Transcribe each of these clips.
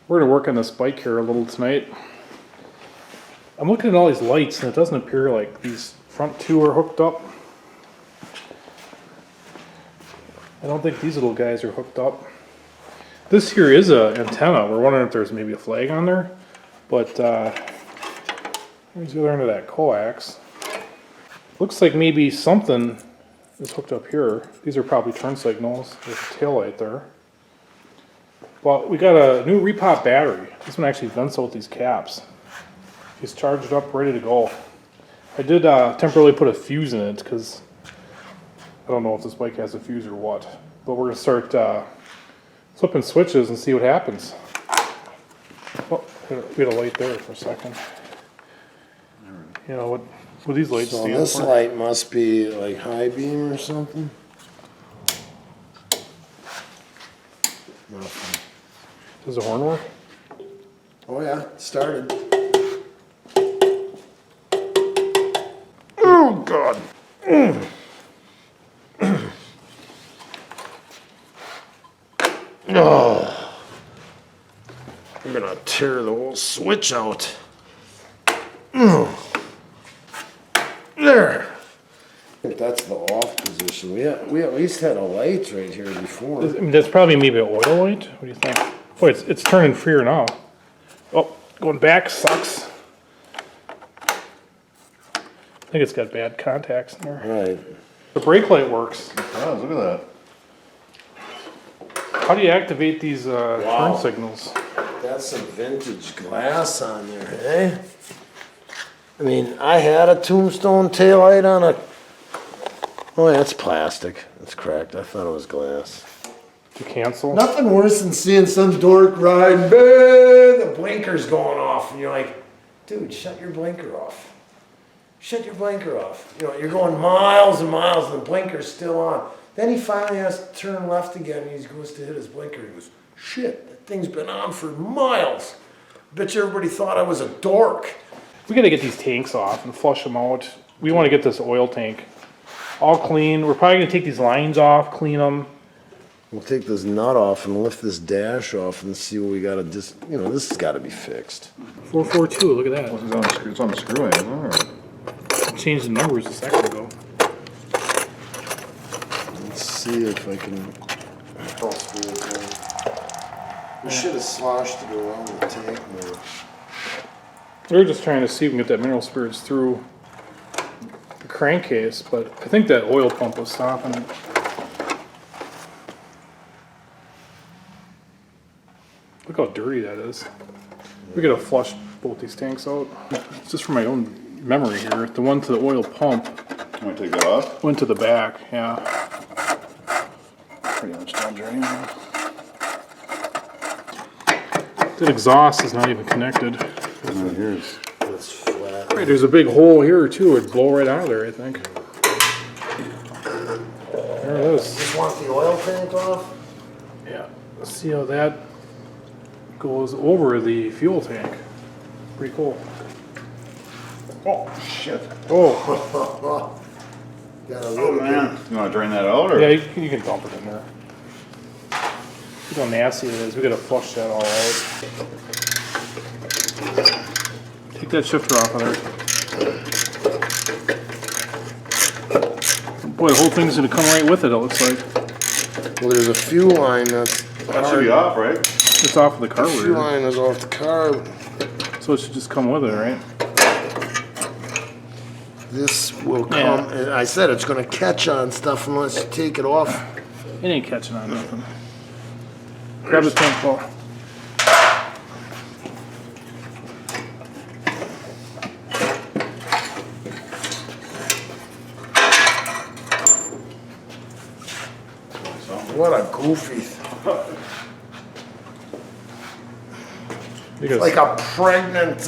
We're gonna work on this bike here a little tonight. I'm looking at all these lights and it doesn't appear like these front two are hooked up. I don't think these little guys are hooked up. This here is a antenna. We're wondering if there's maybe a flag on there, but here's the other end of that coax. Looks like maybe something is hooked up here. These are probably turn signals. There's a tail light there. But we got a new repop battery. This one actually vents out these caps. It's charged up, ready to go. I did temporarily put a fuse in it because I don't know if this bike has a fuse or what. But we're gonna start flipping switches and see what happens. Oh, we had a light there for a second. You know what these lights So stand this for? light must be like high beam or something? Nothing. Does the horn work? Oh yeah, it started. Oh God! Oh, I'm gonna tear the whole switch out. There. I think that's the off position. We at least had a light right here before. I mean, that's probably maybe an oil light. What do you think? Oh, it's turning freer now. Oh, going back sucks. I think it's got bad contacts in there. Right. The brake light works. Oh, look at that. How do you activate these Wow. turn signals? That's some vintage glass on there, eh? I mean, I had a tombstone taillight on a... Oh, yeah, it's plastic. It's cracked. I thought it was glass. To cancel? Nothing worse than seeing some dork ride, the blinker's going off, and you're like, dude, shut your blinker off. Shut your blinker off. You know, you're going miles and miles, and the blinker's still on. Then he finally has to turn left again, and he goes to hit his blinker. He goes, shit, that thing's been on for miles. Bet you everybody thought I was a dork. We gotta get these tanks off and flush them out. We wanna get this oil tank all clean. We're probably gonna take these lines off, clean them. We'll take this nut off and lift this dash off and see what we gotta just, you know, this has gotta be fixed. 442, look at that. It's on the screw end, isn't it? I changed the numbers a second ago. Let's see if I can. We should have sloshed it around the tank more. We're just trying to see if we can get that mineral spirits through the crankcase, but I think that oil pump was stopping it. Look how dirty that is. We gotta flush both these tanks out. It's just for my own memory here. The one to the oil pump You want to take that off? went to the back, yeah. Pretty much done draining now. That exhaust is not even connected. No, here's. It's flat. Right, there's a big hole here too. It'd blow right out of there, I think. There it is. Just want the oil tank off? Yeah. Let's see how that goes over the fuel tank. Pretty cool. Oh, shit. Oh, Got a Oh, little man. You want to drain that out, or? yeah, you can dump it in there. Look how nasty it is. We gotta flush that all out. Take that shifter off of there. Boy, the whole thing's gonna come right with it, it looks like. Well, there's a fuel line that's. That should be off, right? It's off of the The fuel carburetor, line is off the car. so it should just come with it, right? This will come. Yeah. And I said it's going to catch on stuff unless you take it off. It ain't catching on nothing. Grab the tank ball. What a goofy. Because Like a pregnant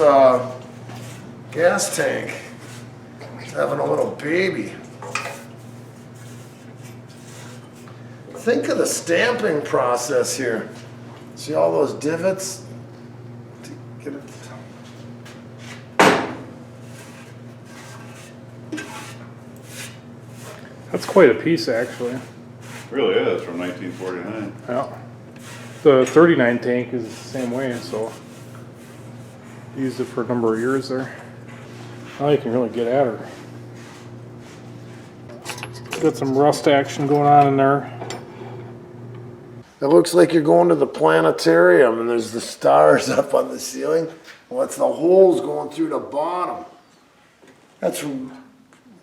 gas tank. It's having a little baby. Think of the stamping process here. See all those divots? To get it. that's quite a piece, actually. Really is, from 1949. Yeah. The 39 tank is the same way, so used it for a number of years there. Now you can really get at her. Got some rust action going on in there. It looks like you're going to the planetarium and there's the stars up on the ceiling. Well, it's the holes going through the bottom. That's from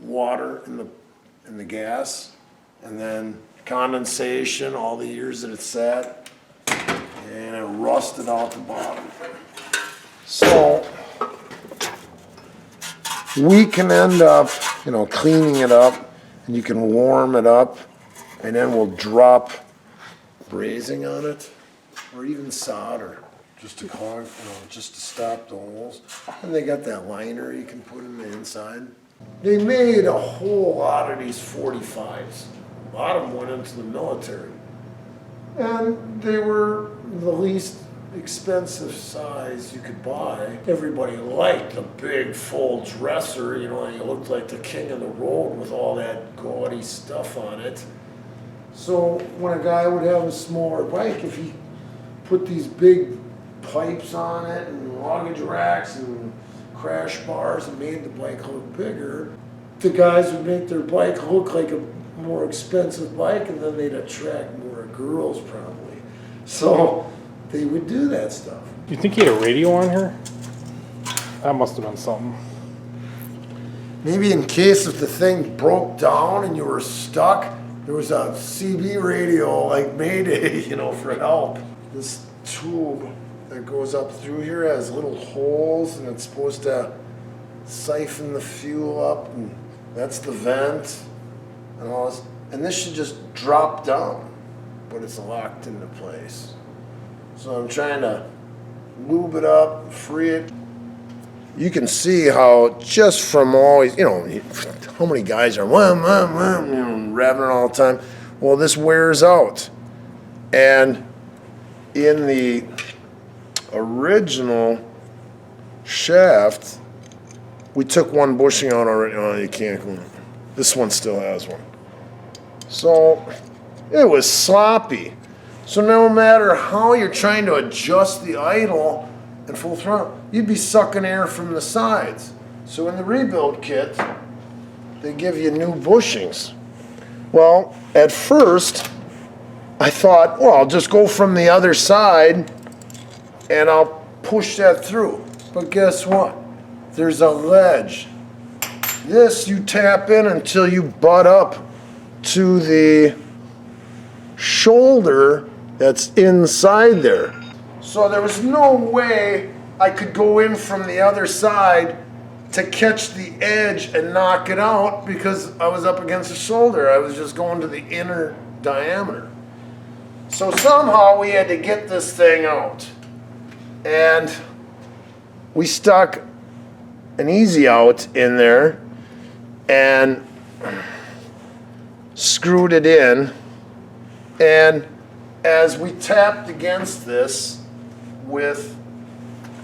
water in the gas, and then condensation, all the years that it's sat, and it rusted out the bottom. So we can end up, cleaning it up, and you can warm it up, and then we'll drop brazing on it, or even solder, just to just to stop the holes. And they got that liner you can put in the inside. They made a whole lot of these 45s. A lot of them went into the military. And they were the least expensive size you could buy. Everybody liked the big full dresser, and you looked like the king of the road with all that gaudy stuff on it. So when a guy would have a smaller bike, if he put these big pipes on it and luggage racks and crash bars and made the bike look bigger, the guys would make their bike look like a more expensive bike, and then they'd attract more girls probably. So they would do that stuff. You think he had a radio on here? That must have been something. Maybe in case if the thing broke down and you were stuck, there was a CB radio like Mayday, for help. This tube that goes up through here has little holes, and it's supposed to siphon the fuel up, and that's the vent and all this. And this should just drop down, but it's locked into place. So I'm trying to lube it up, free it. You can see how just from always, how many guys are revving it all the time. Well, this wears out. And in the original shaft, we took one bushing out already. Oh, you can't go. This one still has one. So it was sloppy. So no matter how you're trying to adjust the idle and full throttle, you'd be sucking air from the sides. So in the rebuild kit, they give you new bushings. Well, at first, I thought, well, I'll just go from the other side and I'll push that through. But guess what? There's a ledge. This you tap in until you butt up to the shoulder that's inside there. So there was no way I could go in from the other side to catch the edge and knock it out because I was up against the shoulder. I was just going to the inner diameter. So somehow we had to get this thing out. And we stuck an easy out in there and screwed it in. And as we tapped against this with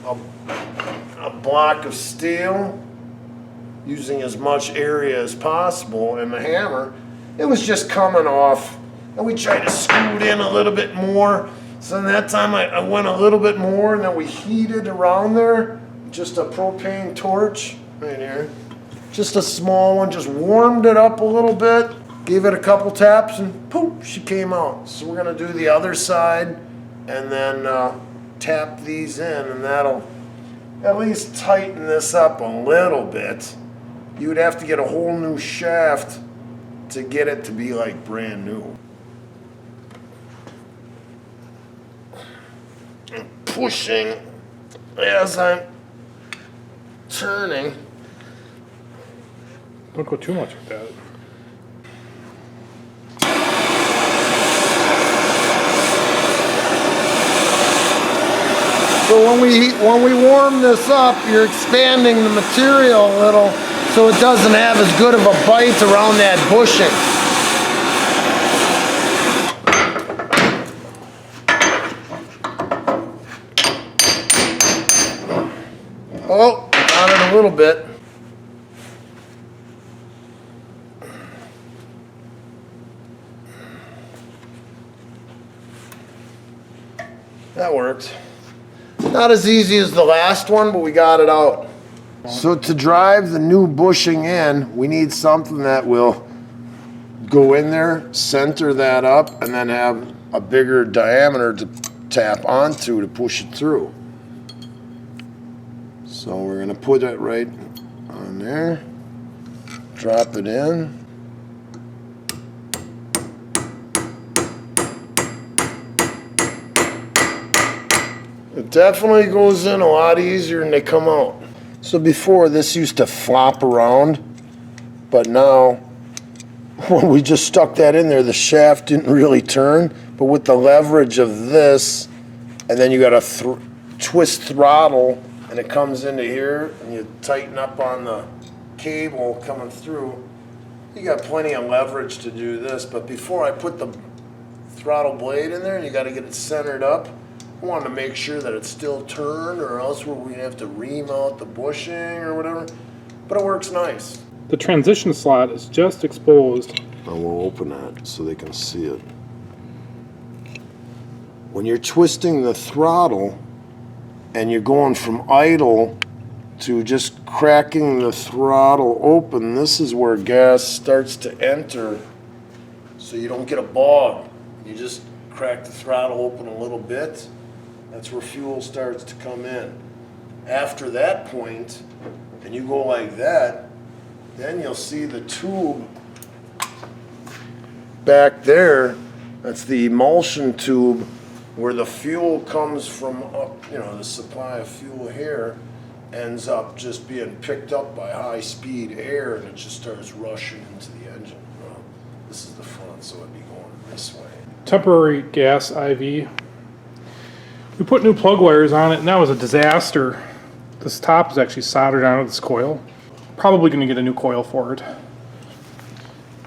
a block of steel, using as much area as possible, and the hammer, it was just coming off. And we tried to screw it in a little bit more. So that time I went a little bit more, and then we heated around there, just a propane torch right here. Just a small one, just warmed it up a little bit, gave it a couple taps, and poof, she came out. So we're gonna do the other side, and then tap these in, and that'll at least tighten this up a little bit. You would have to get a whole new shaft to get it to be like brand new. I'm pushing as I'm turning. Don't go too much with that. So when we warm this up, you're expanding the material a little so it doesn't have as good of a bite around that bushing. Oh, got it a little bit. That worked. Not as easy as the last one, but we got it out. So to drive the new bushing in, we need something that will go in there, center that up, and then have a bigger diameter to tap onto to push it through. So we're gonna put it right on there, drop it in. It definitely goes in a lot easier than they come out. So before, this used to flop around, but now when we just stuck that in there, the shaft didn't really turn. But with the leverage of this, and then you got a twist throttle, and it comes into here, and you tighten up on the cable coming through, you got plenty of leverage to do this. But before I put the throttle blade in there, and you got to get it centered up, I wanted to make sure that it's still turned, or else we're going to have to remount the bushing or whatever. But it works nice. The transition slot is just exposed. I will open that so they can see it. When you're twisting the throttle and you're going from idle to just cracking the throttle open, this is where gas starts to enter, so you don't get a bog. You just crack the throttle open a little bit. That's where fuel starts to come in. After that point, and you go like that, then you'll see the tube back there. That's the emulsion tube where the fuel comes from up, the supply of fuel here ends up just being picked up by high-speed air, and it just starts rushing into the engine. Well, this is the front, so it'd be going this way. Temporary gas IV. We put new plug wires on it, and that was a disaster. This top is actually soldered onto this coil. Probably going to get a new coil for it.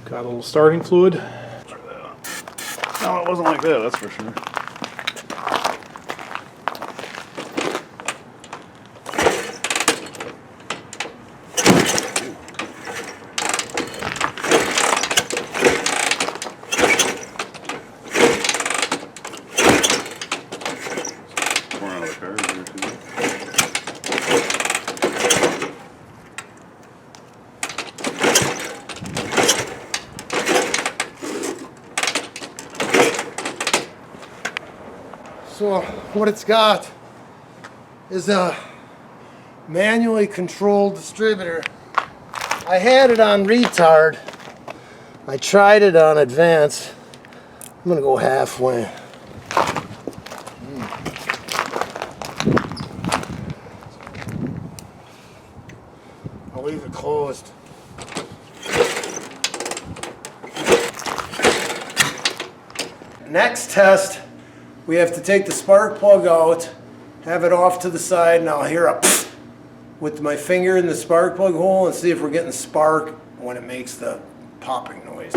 Got a little starting fluid. No, it wasn't like that, that's for sure. So what it's got is a manually controlled distributor. I had it on retard. I tried it on advance. I'm gonna go halfway. I'll leave it closed. Next test, we have to take the spark plug out, have it off to the side, and I'll hear a pfft with my finger in the spark plug hole and see if we're getting spark when it makes the popping noise.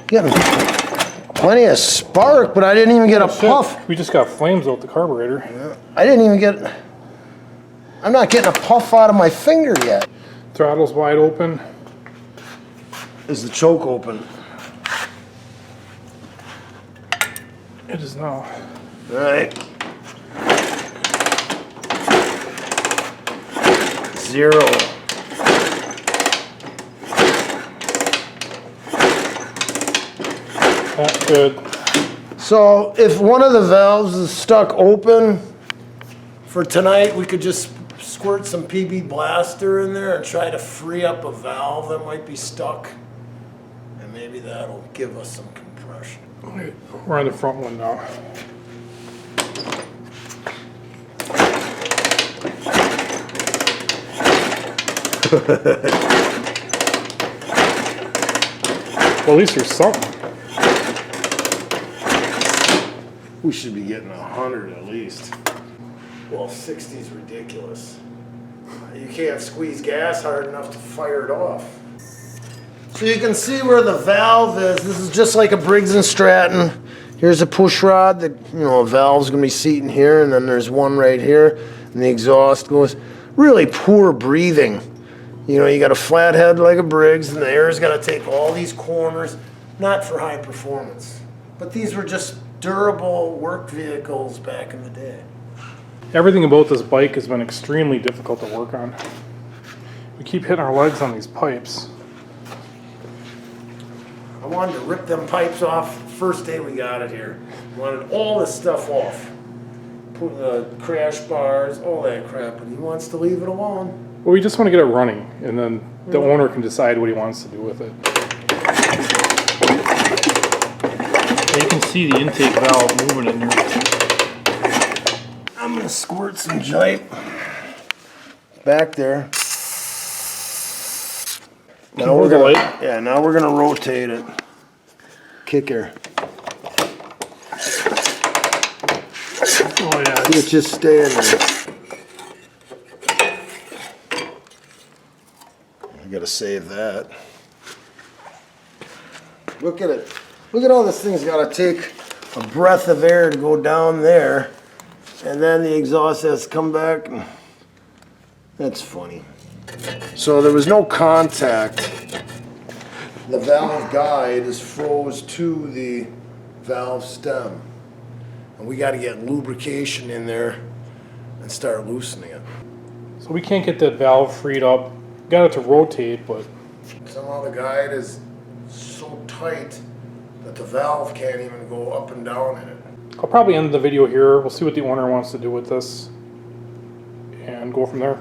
Getting plenty of spark, but I didn't even get a puff. We just got flames out the carburetor. I didn't even get... I'm not getting a puff out of my finger yet. Throttle's wide open. Is the choke open? It is now. All right. 0. That's good. So if one of the valves is stuck open for tonight, we could just squirt some PB Blaster in there and try to free up a valve that might be stuck. And maybe that'll give us some compression. We're on the front one now. Well, at least there's something. We should be getting 100 at least. Well, 60 is ridiculous. You can't squeeze gas hard enough to fire it off. So you can see where the valve is. This is just like a Briggs & Stratton. Here's a push rod that, a valve's gonna be seating here, and then there's one right here, and the exhaust goes. Really poor breathing. You know, you got a flathead like a Briggs, and the air's got to take all these corners, not for high performance, but these were just durable work vehicles back in the day. Everything about this bike has been extremely difficult to work on. We keep hitting our legs on these pipes. I wanted to rip them pipes off the first day we got it here. Wanted all this stuff off. Put the crash bars, all that crap, but he wants to leave it alone. Well, we just want to get it running, and then the owner can decide what he wants to do with it. You can see the intake valve moving in there. I'm gonna squirt some jipe back there. Now we're gonna, now we're gonna rotate it. Kicker. Oh yeah, It's just staying there. You gotta save that. Look at it. Look at all this thing's gotta take a breath of air to go down there, and then the exhaust has to come back. That's funny. So there was no contact. The valve guide is froze to the valve stem. And we gotta get lubrication in there and start loosening it. so we can't get that valve freed up. Got it to rotate, but Somehow the guide is so tight that the valve can't even go up and down in it. I'll probably end the video here. We'll see what the owner wants to do with this and go from there.